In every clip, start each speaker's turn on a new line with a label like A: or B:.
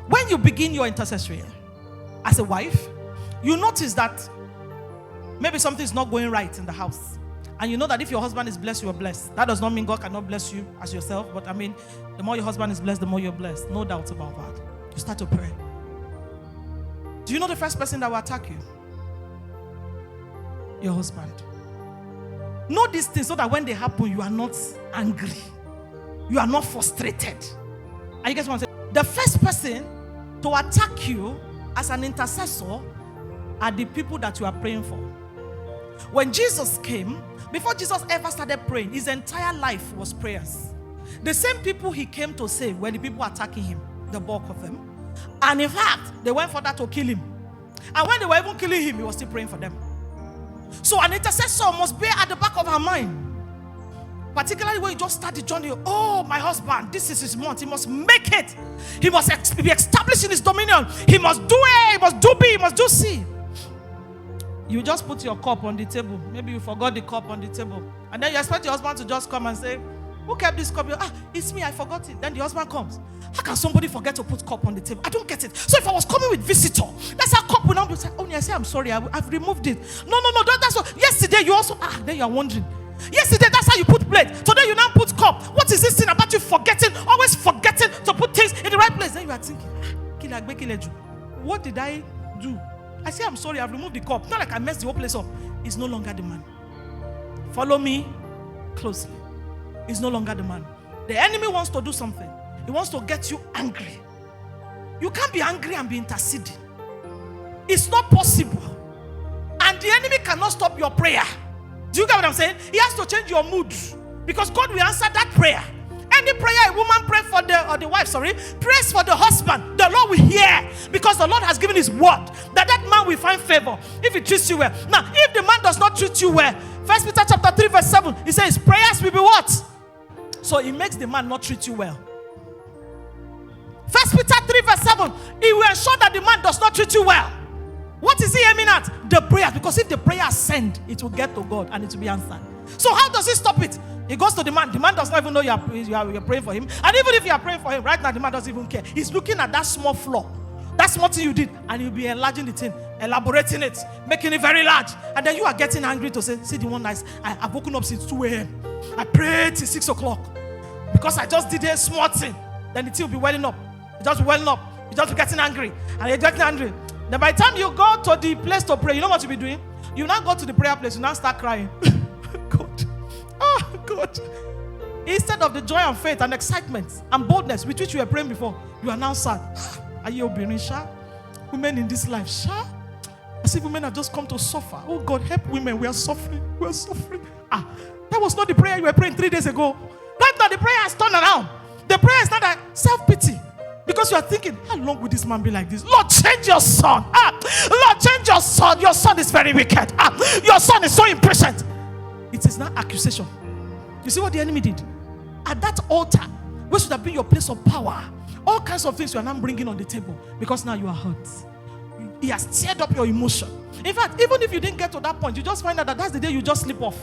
A: When you begin your intercessory as a wife, you notice that maybe something is not going right in the house. And you know that if your husband is blessed, you are blessed. That does not mean God cannot bless you as yourself. But I mean, the more your husband is blessed, the more you're blessed. No doubt about that. You start to pray. Do you know the first person that will attack you? Your husband. Know these things so that when they happen, you are not angry. You are not frustrated. And you guys want to say, the first person to attack you as an intercessor are the people that you are praying for. When Jesus came, before Jesus ever started praying, his entire life was prayers. The same people he came to save were the people attacking him, the bulk of them. And in fact, they went further to kill him. And when they were even killing him, he was still praying for them. So an intercessor must be at the back of her mind. Particularly when you just start the journey. Oh, my husband, this is his month. He must make it. He must be established in his dominion. He must do A, he must do B, he must do C. You just put your cup on the table. Maybe you forgot the cup on the table. And then you expect your husband to just come and say, who kept this cup? It's me, I forgot it. Then the husband comes. How can somebody forget to put cup on the table? I don't get it. So if I was coming with visitor, that's how cup will now be said, oh, I say, I'm sorry, I've removed it. No, that's what. Yesterday you also, then you are wondering. Yesterday, that's how you put plate. Today you now put cup. What is this thing about you forgetting, always forgetting to put things in the right place? Then you are thinking, what did I do? I say, I'm sorry, I've removed the cup. Not like I messed the whole place up. It's no longer the man. Follow me closely. It's no longer the man. The enemy wants to do something. He wants to get you angry. You can't be angry and be interceding. It's not possible. And the enemy cannot stop your prayer. Do you get what I'm saying? He has to change your mood. Because God will answer that prayer. Any prayer a woman prays for the wife, prays for the husband, the Lord will hear. Because the Lord has given his word that man will find favor if he treats you well. Now, if the man does not treat you well, 1 Peter chapter 3 verse 7, he says prayers will be what? So it makes the man not treat you well. 1 Peter 3 verse 7, he will ensure that the man does not treat you well. What is he aiming at? The prayer. Because if the prayer send, it will get to God and it will be answered. So how does he stop it? He goes to the man. The man does not even know you're praying for him. And even if you are praying for him, right now the man doesn't even care. He's looking at that small flaw. That small thing you did. And he'll be enlarging the thing, elaborating it, making it very large. And then you are getting angry to say, see the one nice. I've woken up since 2 a.m. I prayed till 6 o'clock. Because I just did a small thing. Then the thing will be welling up. It just be welling up. You just be getting angry. And you're getting angry. Then by the time you go to the place to pray, you know what you'll be doing? You now go to the prayer place, you now start crying. God. Oh, God. Instead of the joy and faith and excitement and boldness with which you were praying before, you are now sad. Are you obeying, Sha? Women in this life, Sha? As if women have just come to suffer. Oh, God, help women. We are suffering. We are suffering. That was not the prayer you were praying 3 days ago. Right now, the prayer has turned around. The prayer is not a self-pity. Because you are thinking, how long will this man be like this? Lord, change your son. Lord, change your son. Your son is very wicked. Your son is so impatient. It is not accusation. You see what the enemy did? At that altar, which should have been your place of power, all kinds of things you are now bringing on the table. Because now you are hurt. He has teared up your emotion. In fact, even if you didn't get to that point, you just find out that that's the day you just slip off.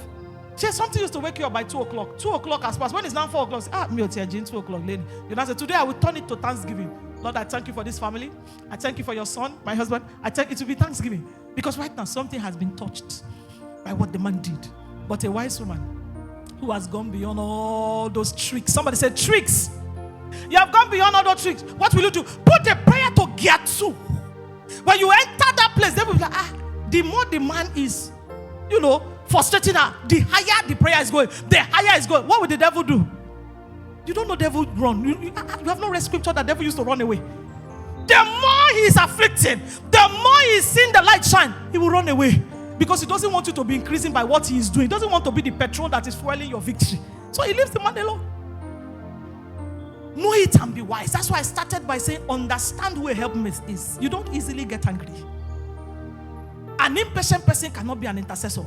A: Something used to wake you up by 2 o'clock. 2 o'clock has passed. When it's now 4 o'clock, me 2 o'clock lady. You now say, today I will turn it to Thanksgiving. Lord, I thank you for this family. I thank you for your son, my husband. I thank it to be Thanksgiving. Because right now something has been touched by what the man did. But a wise woman who has gone beyond all those tricks. Somebody said tricks. You have gone beyond all those tricks. What will you do? Put the prayer to gear 2. When you enter that place, they will be like, the more the man is, frustrating her, the higher the prayer is going, the higher it's going. What will the devil do? You don't know devil run. You have no read scripture that devil used to run away. The more he is afflicted, the more he is seeing the light shine, he will run away. Because he doesn't want you to be increasing by what he is doing. He doesn't want to be the petrol that is fueling your victory. So he leaves the man alone. Know it and be wise. That's why I started by saying, understand who a helpmate is. You don't easily get angry. An impatient person cannot be an intercessor.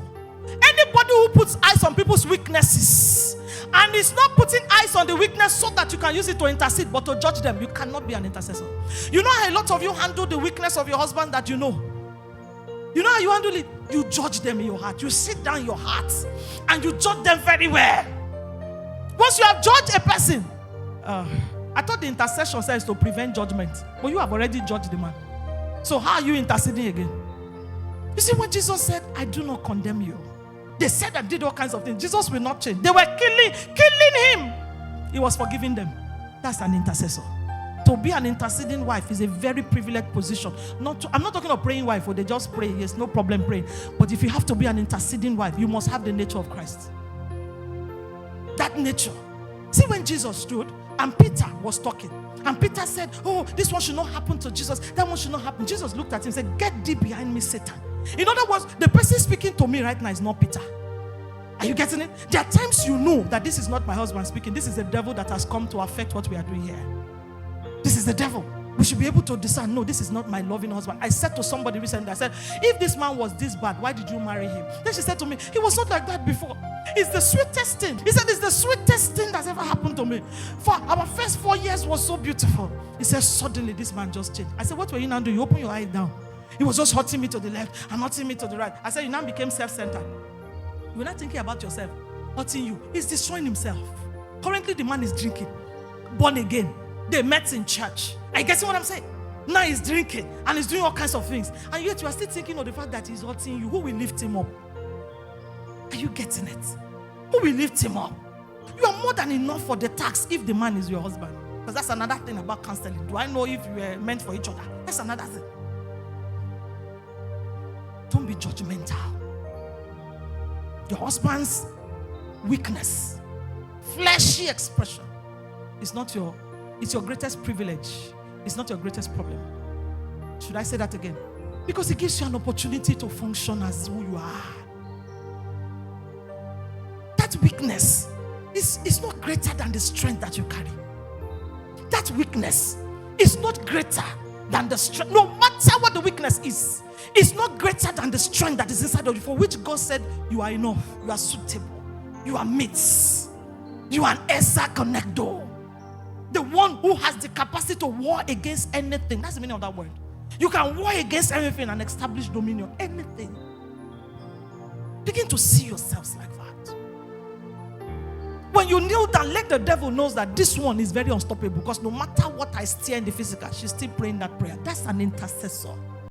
A: Anybody who puts eyes on people's weaknesses and is not putting eyes on the weakness so that you can use it to intercede but to judge them, you cannot be an intercessor. You know how a lot of you handle the weakness of your husband that you know? You know how you handle it? You judge them in your heart. You sit down in your heart and you judge them very well. Once you have judged a person, I thought the intercession says to prevent judgment, but you have already judged the man. So how are you interceding again? You see, when Jesus said, I do not condemn you, they said and did all kinds of things. Jesus will not change. They were killing him. He was forgiving them. That's an intercessor. To be an interceding wife is a very privileged position. I'm not talking of praying wife, or they just pray. Yes, no problem praying. But if you have to be an interceding wife, you must have the nature of Christ. That nature. See, when Jesus stood and Peter was talking, and Peter said, oh, this one should not happen to Jesus, that one should not happen. Jesus looked at him and said, get thee behind me, Satan. In other words, the person speaking to me right now is not Peter. Are you getting it? There are times you know that this is not my husband speaking. This is the devil that has come to affect what we are doing here. This is the devil. We should be able to discern, no, this is not my loving husband. I said to somebody recently, I said, if this man was this bad, why did you marry him? Then she said to me, he was not like that before. It's the sweetest thing. He said, it's the sweetest thing that's ever happened to me. For our first 4 years was so beautiful. He said, suddenly this man just changed. I said, what were you now doing? You open your eyes down. He was just hurting me to the left and hurting me to the right. I said, you now became self-centered. You're not thinking about yourself, hurting you. He's destroying himself. Currently, the man is drinking. Born again. They met in church. Are you getting what I'm saying? Now he's drinking and he's doing all kinds of things. And yet you are still thinking of the fact that he's hurting you. Who will lift him up? Are you getting it? Who will lift him up? You are more than enough for the tax if the man is your husband. Because that's another thing about counseling. Do I know if you are meant for each other? That's another thing. Don't be judgmental. Your husband's weakness, fleshy expression, it's your greatest privilege. It's not your greatest problem. Should I say that again? Because it gives you an opportunity to function as who you are. That weakness is not greater than the strength that you carry. That weakness is not greater than the strength. No matter what the weakness is, it's not greater than the strength that is inside of you, for which God said, you are enough, you are suitable, you are mates, you are an Esa connector. The one who has the capacity to war against anything. That's the meaning of that word. You can war against anything and establish dominion. Anything. Begin to see yourselves like that. When you kneel down, let the devil know that this one is very unstoppable, because no matter what I steer in the physical, she's still praying that prayer. That's an intercessor.